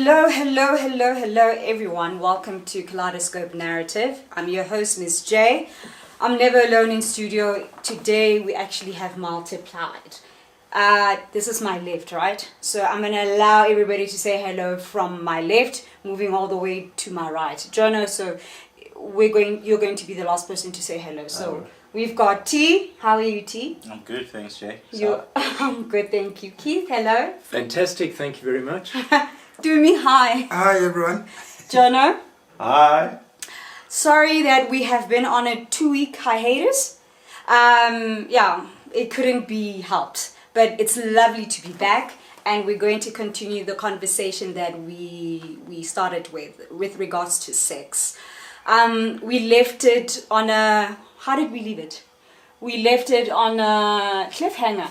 Hello, everyone. Welcome to Kaleidoscope Narrative. I'm your host, Ms. J. I'm never alone in studio. Today, we actually have multiplied. This is my left, right? So I'm going to allow everybody to say hello from my left, moving all the way to my right. Jono, so you're going to be the last person to say hello. So we've got T. How are you, T? I'm good, thanks, Jay. I'm good, thank you. Keith, hello. Fantastic, thank you very much. Do me hi. Hi everyone. Jono. Hi. Sorry that we have been on a 2-week hiatus. It couldn't be helped. But it's lovely to be back, and we're going to continue the conversation that we started with regards to sex. We left it on a... How did we leave it? We left it on a cliffhanger.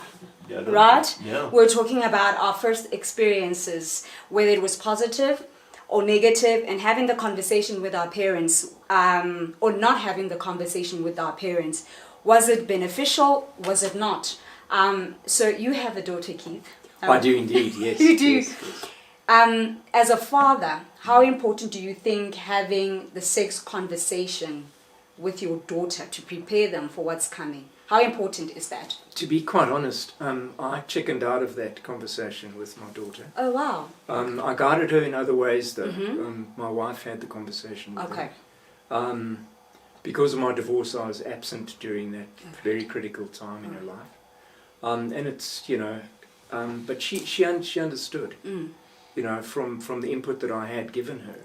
Yeah, right? Yeah. We're talking about our first experiences, whether it was positive or negative, and having the conversation with our parents, or not having the conversation with our parents. Was it beneficial? Was it not? So you have a daughter, Keith. I do indeed, yes. You do. Yes. As a father, how important do you think having the sex conversation with your daughter to prepare them for what's coming? How important is that? To be quite honest, I chickened out of that conversation with my daughter. Oh, wow. I guided her in other ways, though. Mm-hmm. My wife had the conversation with Okay. her. Because of my divorce, I was absent during that very critical time in her life. And it's, but she understood, from the input that I had given her,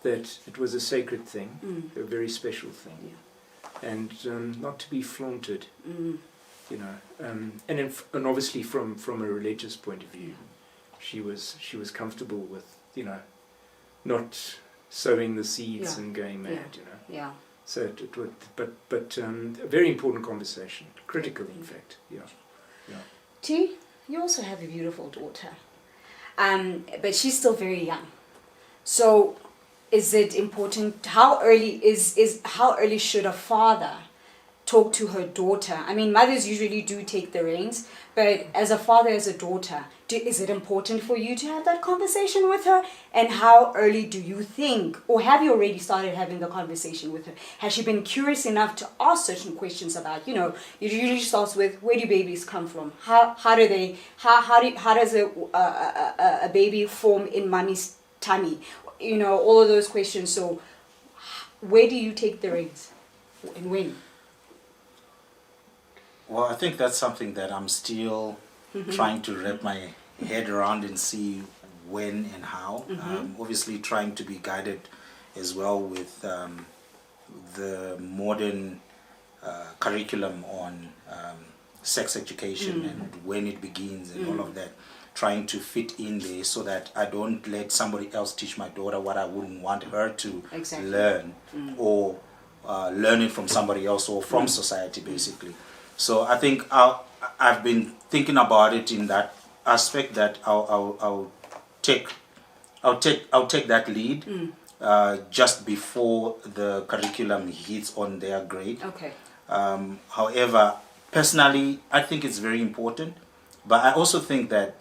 that it was a sacred thing, a very special thing. Yeah. And not to be flaunted, and obviously from a religious point of view, she was comfortable with not sowing the seeds and going mad, Yeah. So it would, but a very important conversation, critical in fact, yeah. T, you also have a beautiful daughter, but she's still very young. So, is it important? How early should a father talk to her daughter? I mean, mothers usually do take the reins, but as a father, as a daughter, is it important for you to have that conversation with her? And how early do you think, or have you already started having the conversation with her? Has she been curious enough to ask certain questions about, it usually starts with, where do babies come from? How does a baby form in mommy's tummy? All of those questions. So where do you take the reins and when? Well, I think that's something that I'm still trying to wrap my head around and see when and how. Obviously trying to be guided as well with the modern curriculum on sex education and when it begins and all of that. Trying to fit in there so that I don't let somebody else teach my daughter what I wouldn't want her to learn, or learn it from somebody else or from society, basically. So I think I've been thinking about it in that aspect, that I'll take that lead just before the curriculum hits on their grade. Okay. However, personally, I think it's very important, but I also think that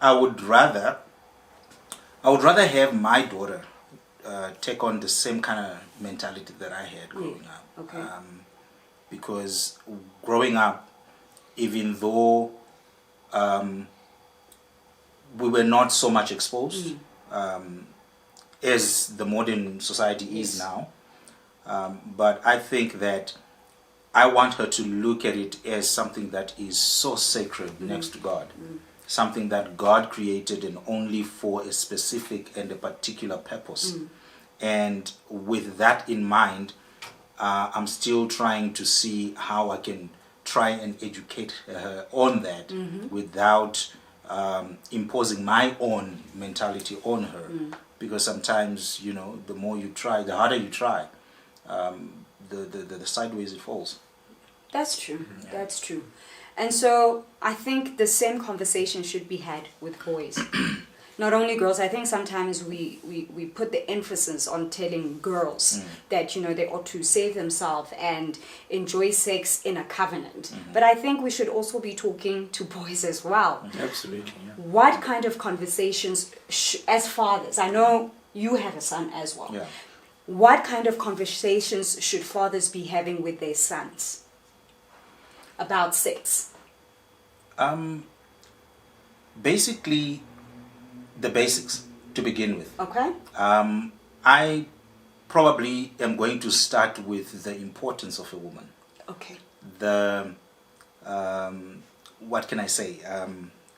I would rather have my daughter take on the same kind of mentality that I had growing up. Okay. Because growing up, even though we were not so much exposed as the modern society is now, but I think that I want her to look at it as something that is so sacred next to God. Something that God created and only for a specific and a particular purpose. And with that in mind, I'm still trying to see how I can try and educate her on that without imposing my own mentality on her. Because sometimes, the more you try, the harder you try, the sideways it falls. That's true. Yeah. That's true. And so I think the same conversation should be had with boys. Not only girls, I think sometimes we put the emphasis on telling girls that, you know, they ought to save themselves and enjoy sex in a covenant. But I think we should also be talking to boys as well. Absolutely. Yeah. What kind of conversations, as fathers, I know you have a son as well. Yeah. What kind of conversations should fathers be having with their sons about sex? Basically, the basics to begin with. Okay? I probably am going to start with the importance of a woman. Okay. The what can I say?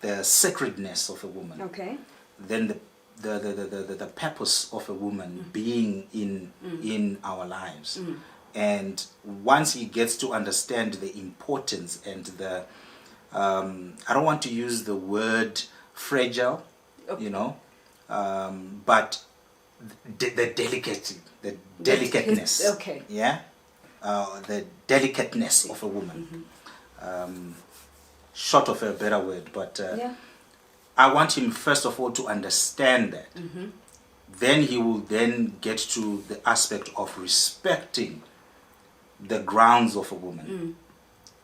The sacredness of a woman. Okay. Then the purpose of a woman being in our lives. And once he gets to understand the importance and the I don't want to use the word fragile, Okay. you know, but the delicacy, the delicateness, Okay. yeah, the delicateness of a woman. Short of a better word, but Yeah. I want him first of all to understand that. Then he will then get to the aspect of respecting the grounds of a woman,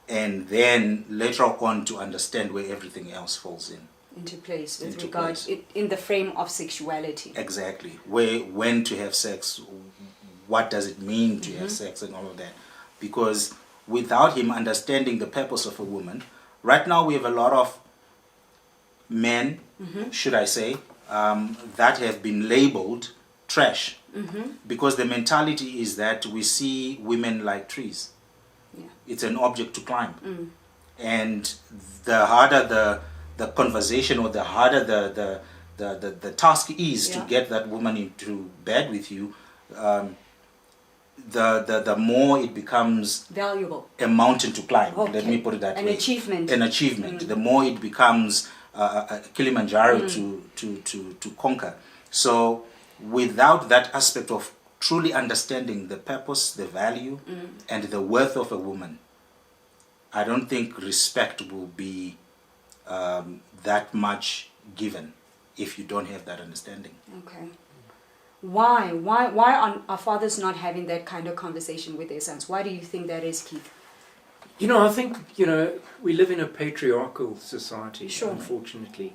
and then later on to understand where everything else falls in. Into place with Into regard place. in the frame of sexuality. Exactly. When to have sex, what does it mean to have sex, and all of that. Because without him understanding the purpose of a woman, right now we have a lot of men, should I say, that have been labeled trash. Because the mentality is that we see women like trees. Yeah. It's an object to climb. And the harder the conversation, or the harder the task is to Yeah. get that woman into bed with you, the more it becomes Valuable. a mountain to climb. Let Okay. me put it that An way. achievement. An achievement. The more it becomes a Kilimanjaro to conquer. So without that aspect of truly understanding the purpose, the value, and the worth of a woman, I don't think respect will be that much given if you don't have that understanding. Okay. Why are fathers not having that kind of conversation with their sons? Why do you think that is, Keith? You know, I think, you know, we live in a patriarchal society, Sure. unfortunately.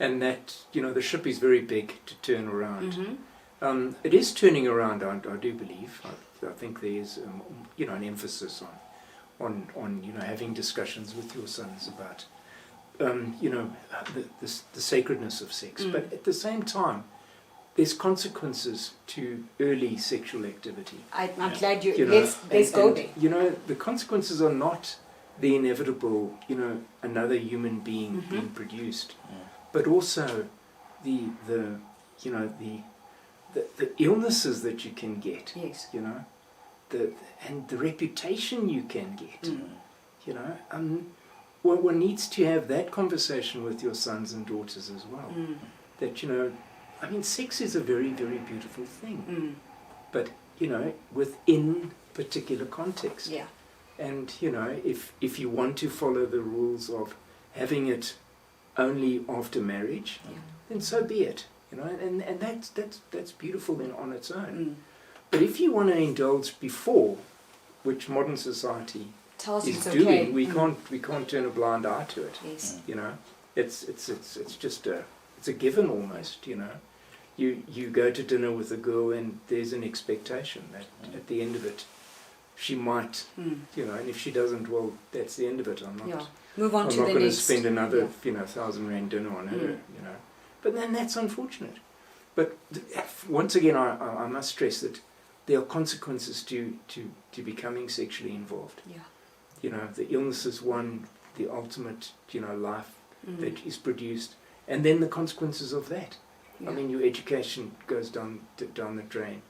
And that, you know, the ship is very big to turn around. Mm-hmm. It is turning around, I do believe. I think there is, you know, an emphasis on you know, having discussions with your sons about, you know, the sacredness of sex. But at the same time, there's consequences to early sexual activity. I'm glad you You know, let's go and, there. you know, the consequences are not the inevitable, you know, another human being being produced, but also the you know, the illnesses that you can get. Yes. You know, and the reputation you can get. You know, one needs to have that conversation with your sons and daughters as well. That, you know, I mean, sex is a very, very beautiful thing, but, you know, within particular context. Yeah. And, you know, if you want to follow the rules of having it only after marriage, then so be it. You know, and that's beautiful on its own. But if you want to indulge before, which modern society Tells you is it's doing, okay. we can't turn a blind eye to it. Yes. You know, it's just it's a given almost. You know, you go to dinner with a girl and there's an expectation that at the end of it, she might, you know, and if she doesn't, well, that's the end of it. I'm not. Yeah. Move on I'm to not the going to next. spend another, Yeah. you know, £1,000 dinner on her. You know, but then that's unfortunate. But once again, I must stress that there are consequences to becoming sexually involved. Yeah. You know, the illness is one, the ultimate, you know, life that is produced, and then the consequences of that. Yeah. I mean, your education goes down the drain.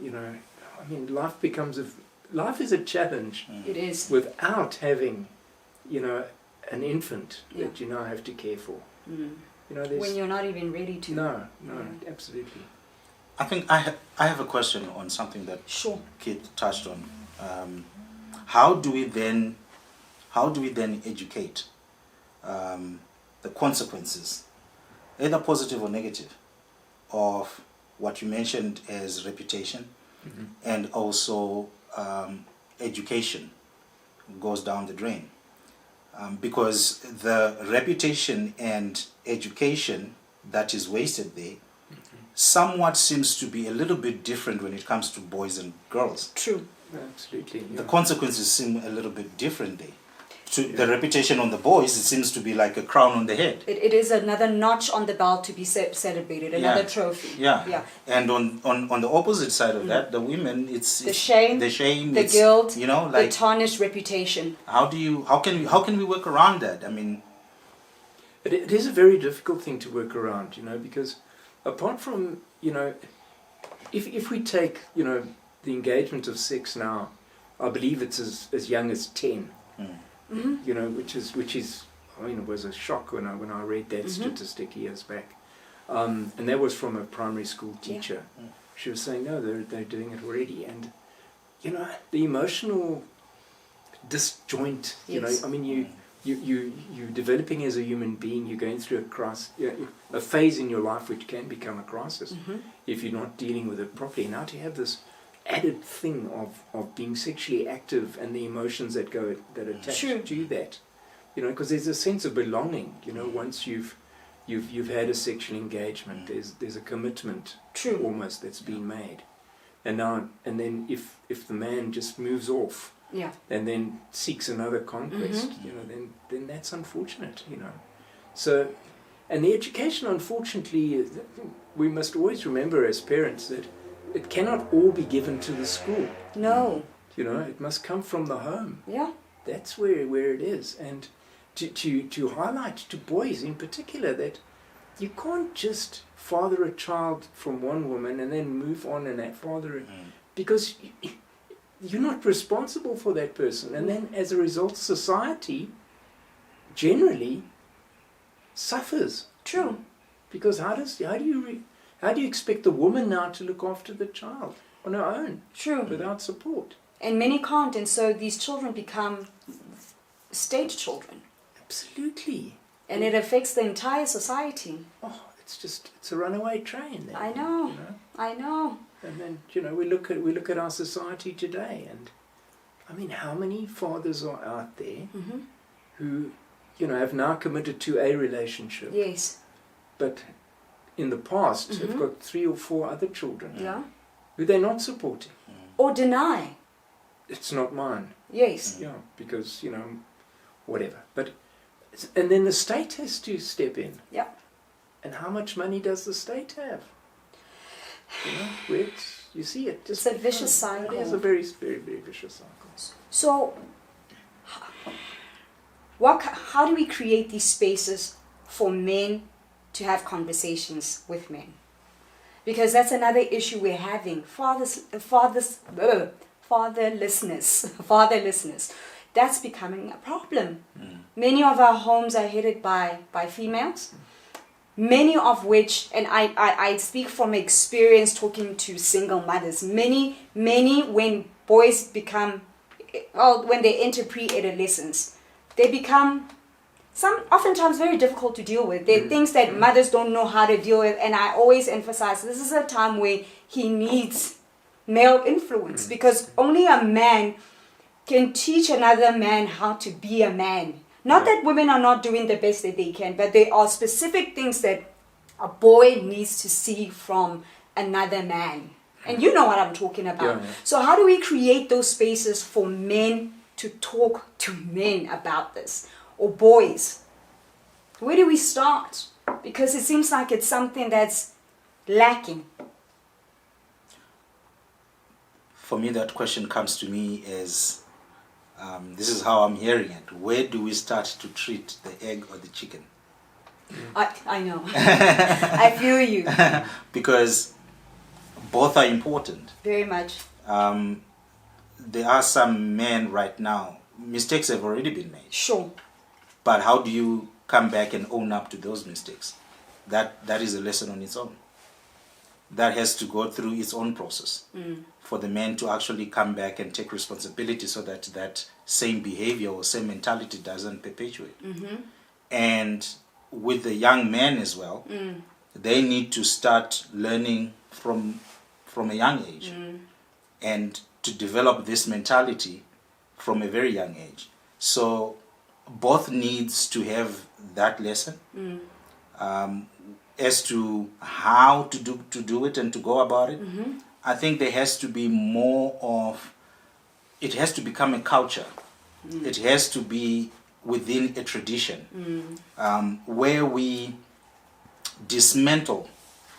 You know, I mean, life is a challenge It is. without having, you know, an infant Yeah. that you now have to care for. You know, there's When you're not even ready to. no, Yeah. absolutely. I think I have a question on something that Sure. Kit touched on. How do we then educate the consequences either positive or negative, of what you mentioned as reputation, and also education goes down the drain. Because the reputation and education that is wasted there somewhat seems to be a little bit different when it comes to boys and girls. True. Absolutely. The Yeah. consequences seem a little bit different there. To the reputation on the boys, it seems to be like a crown on the head. It is another notch on the belt to be celebrated, another Yeah. trophy. Yeah. Yeah. And on the opposite side of that, the women, it's The shame, the shame, the it's, guilt, you know, the like tarnished reputation. how can we work around that? I mean, It is a very difficult thing to work around, you know, because apart from, you know, if we take, you know, the engagement of sex now, I believe it's as young as 10, you know, which is, I mean, it was a shock when I read that statistic years back. And that was from a primary school teacher. Yeah. She was saying, no, they're doing it already. And, you know, the emotional disjoint, you know, Yes. I mean, you're developing as a human being, you're going through a phase in your life which can become a crisis if you're not dealing with it properly. Now to have this added thing of being sexually active and the emotions that attach True. to that, you know, because there's a sense of belonging, you know, once you've had a sexual engagement, there's a commitment True. almost that's been made, and then if the man just moves off Yeah. and then seeks another conquest, you know, then that's unfortunate, you know. So, and the education, unfortunately, we must always remember as parents that it cannot all be given to the school. No. You know, it must come from the home. Yeah. That's where it is, and to highlight to boys in particular that you can't just father a child from one woman and then move on and father it, because you're not responsible for that person, and then as a result society generally suffers. True. Because how do you expect the woman now to look after the child on her own True. without support? And many can't, and so these children become state children. Absolutely. And it affects the entire society. Oh, it's a runaway train there. I know. You know? I know. And then, you know, we look at our society today, and I mean, how many fathers are out there who, you know, have now committed to a relationship, Yes. but in the past have got 3 or 4 other children Yeah. who they're not supporting. Or deny. It's not mine. Yes. Yeah, because, you know, whatever. But and then the state has to step in. Yeah. And how much money does the state have? You know, where you see it. Just It's a vicious cycle. It is a very, very, very vicious cycle. So, how do we create these spaces for men to have conversations with men? Because that's another issue we're having. Fatherlessness. That's becoming a problem. Many of our homes are headed by females. Many of which, and I speak from experience talking to single mothers, many when boys become, when they enter pre-adolescence, they become oftentimes very difficult to deal with. There are things that mothers don't know how to deal with, and I always emphasize this is a time where he needs male influence, because only a man can teach another man how to be a man. Not that women are not doing the best that they can, but there are specific things that a boy needs to see from another man. And you know what I'm talking about. Yeah. So how do we create those spaces for men to talk to men about this? Or boys? Where do we start? Because it seems like it's something that's lacking. For me, that question comes to me as, this is how I'm hearing it. Where do we start to treat the egg or the chicken? I know. I feel you. Because both are important. Very much. There are some men right now, mistakes have already been made. Sure. But how do you come back and own up to those mistakes? That is a lesson on its own. That has to go through its own process for the men to actually come back and take responsibility so that that same behavior or same mentality doesn't perpetuate. And with the young men as well, they need to start learning from a young age, and to develop this mentality from a very young age. So both needs to have that lesson as to how to do it and to go about it. I think there has to be more of, it has to become a culture. It has to be within a tradition where we dismantle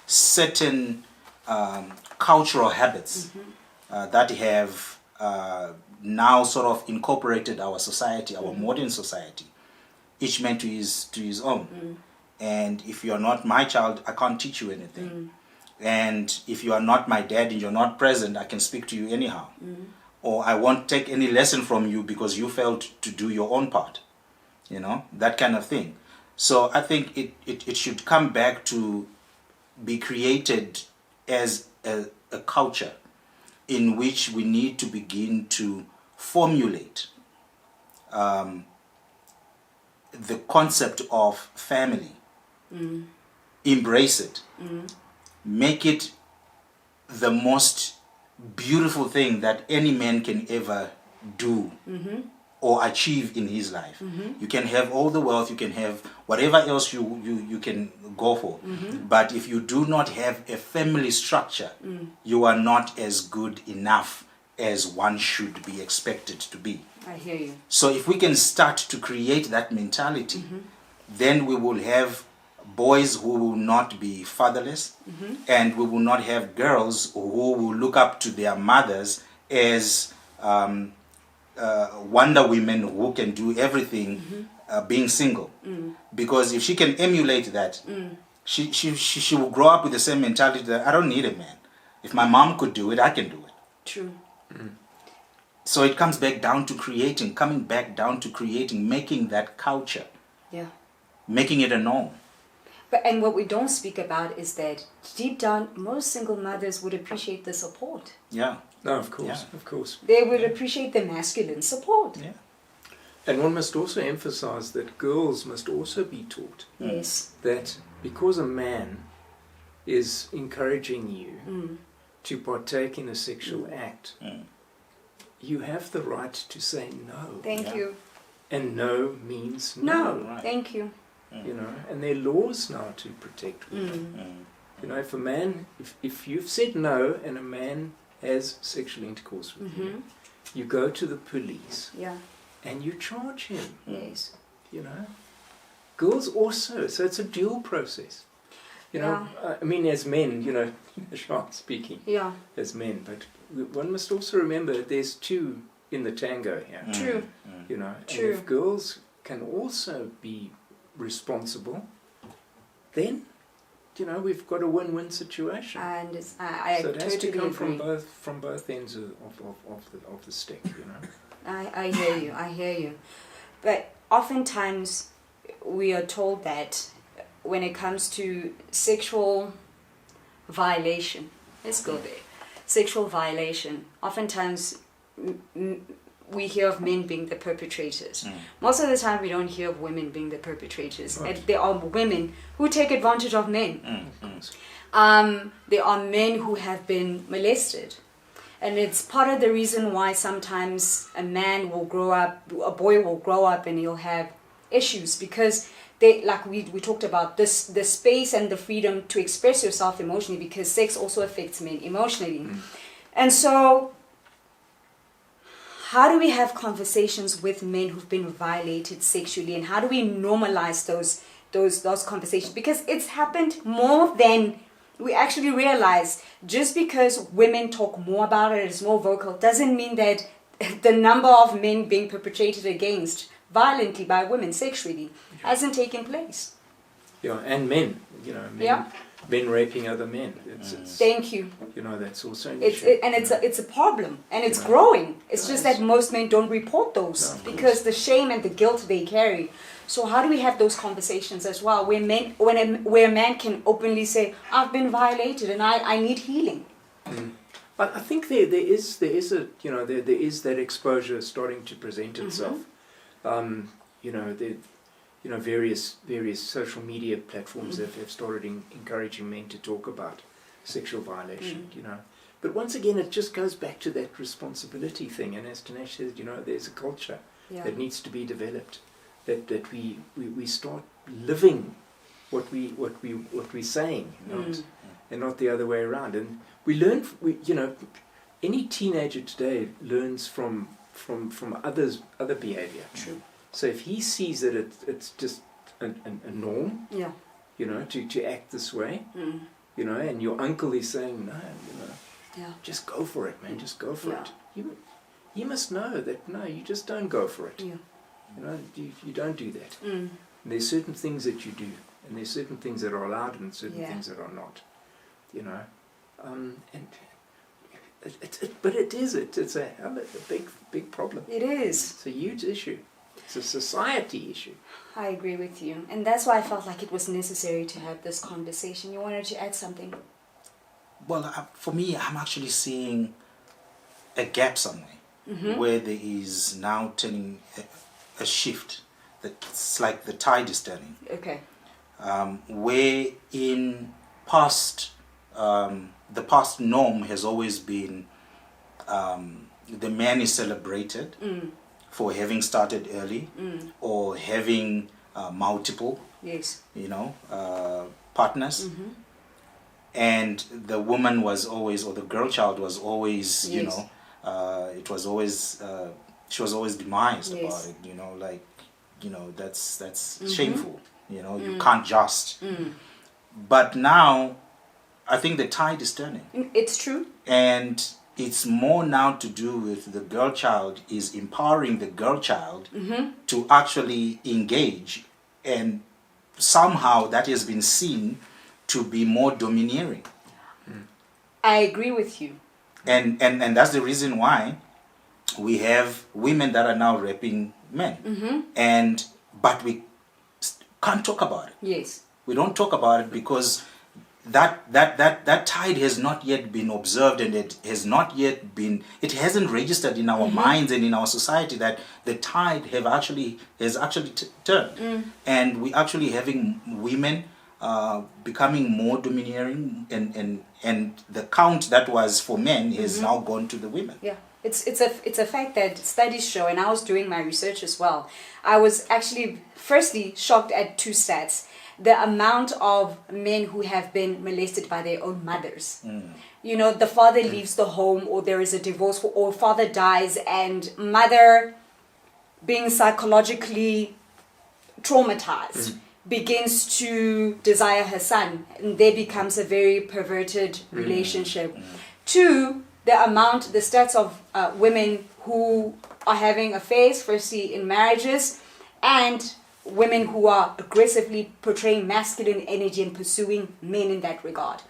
certain cultural habits that have now sort of incorporated our society, our modern society. Each man to his own. And if you're not my child, I can't teach you anything. And if you are not my dad and you're not present, I can speak to you anyhow. Or I won't take any lesson from you because you failed to do your own part. You know, that kind of thing. So I think it should come back to be created as a culture in which we need to begin to formulate the concept of family, embrace it, make it the most beautiful thing that any man can ever do or achieve in his life. You can have all the wealth, you can have whatever else you can go for, but if you do not have a family structure, you are not as good enough as one should be expected to be. I hear you. So if we can start to create that mentality, then we will have boys who will not be fatherless, and we will not have girls who will look up to their mothers as wonder women who can do everything being single. Because if she can emulate that, she will grow up with the same mentality that I don't need a man. If my mom could do it, I can do it. True. So it comes back down to coming back down to creating, making that culture, making it a norm. And what we don't speak about is that deep down, most single mothers would appreciate the support. Yeah. No, of course, of course. They would appreciate the masculine support. Yeah. And one must also emphasize that girls must also be taught Yes. that because a man is encouraging you to partake in a sexual act, you have the right to say no. Thank you. And no means No, no. right. thank you. You know, and there are laws now to protect women. You know, if a man, if you've said no and a man has sexual intercourse with you, you go to the police Yeah. and you charge him. Yes. You know, girls also, so it's a dual process. You know, I mean, as men, you know, Sean speaking Yeah. as men, but one must also remember there's two in the tango here. True. You know, True. and if girls can also be responsible, then you know we've got a win-win situation. And I so it has totally to come agree. from both ends of the stick. You know. I hear you. I hear you. But oftentimes we are told that when it comes to sexual violation, let's go there. Sexual violation. Oftentimes we hear of men being the perpetrators. Most of the time we don't hear of women being the perpetrators. Right. And there are women who take advantage of men. There are men who have been molested. And it's part of the reason why sometimes a man will grow up, a boy will grow up and he'll have issues because they, like we talked about, the space and the freedom to express yourself emotionally, because sex also affects men emotionally. And so how do we have conversations with men who've been violated sexually, and how do we normalize those conversations? Because it's happened more than we actually realize. Just because women talk more about it, it's more vocal, doesn't mean that the number of men being perpetrated against violently by women sexually hasn't taken place. Yeah, and men. You know, men raping other men. It's Thank you. You know, that's also an It's issue. it's a problem, and it's growing. It's just that most men don't report those because the shame and the guilt they carry. So how do we have those conversations as well, where a man can openly say, "I've been violated and I need healing." I think there is a you know there is that exposure starting to present itself. You know you know, various social media platforms have started encouraging men to talk about sexual violation, you know. But once again, it just goes back to that responsibility thing. And as Tanesh says, you know, there's a culture that needs to be developed, that we start living what we're saying, and not the other way around. And we learn, you know, any teenager today learns from other behavior. True. So if he sees that it's just a norm, you know, to act this way, you know, and your uncle is saying, no, you know, just go for it, man, just go for it. You must know that, no, you just don't go for it. You know, you don't do that. And there's certain things that you do, and there's certain things that are allowed and certain things that are not, you know. And but it's a big problem. It is. It's a huge issue. It's a society issue. I agree with you. And that's why I felt like it was necessary to have this conversation. You wanted to add something? Well, for me, I'm actually seeing a gap somewhere where there is now turning a shift. It's like the tide is turning. Okay. Where in past, the past norm has always been the man is celebrated for having started early or having multiple, you know, partners. And the woman was always, or the girl child was always, you know, it was always, she was always demised about it, you know, like, you know, that's shameful, you know, you can't just. But now, I think the tide is turning. It's true. And it's more now to do with the girl child is empowering the girl child to actually engage, and somehow that has been seen to be more domineering. I agree with you. And that's the reason why we have women that are now raping men. But we can't talk about it. Yes. We don't talk about it because that tide has not yet been observed, and it has not yet been, it hasn't registered in our minds and in our society that the tide has actually turned. And we actually having women becoming more domineering, and the count that was for men is now gone to the women. Yeah. It's a fact that studies show, and I was doing my research as well. I was actually firstly shocked at two stats. The amount of men who have been molested by their own mothers. You know, the father leaves the home, or there is a divorce, or father dies, and mother, being psychologically traumatized, begins to desire her son, and there becomes a very perverted relationship. Two, the stats of women who are having affairs, firstly in marriages, and women who are aggressively portraying masculine energy and pursuing men in that regard.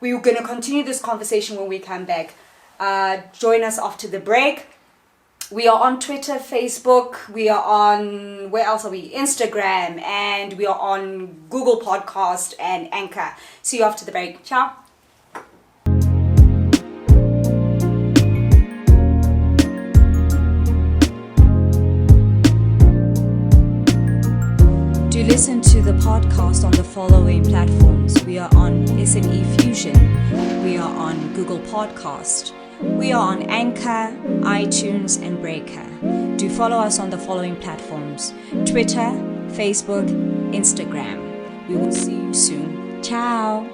We're going to continue this conversation when we come back. Join us after the break. We are on Twitter, Facebook, we are on, where else are we? Instagram, and we are on Google Podcast and Anchor. See you after the break. Ciao. To listen to the podcast on the following platforms: we are on SNE Fusion, we are on Google Podcast, we are on Anchor, iTunes, and Breaker. Do follow us on the following platforms: Twitter, Facebook, Instagram. We will see you soon. Ciao.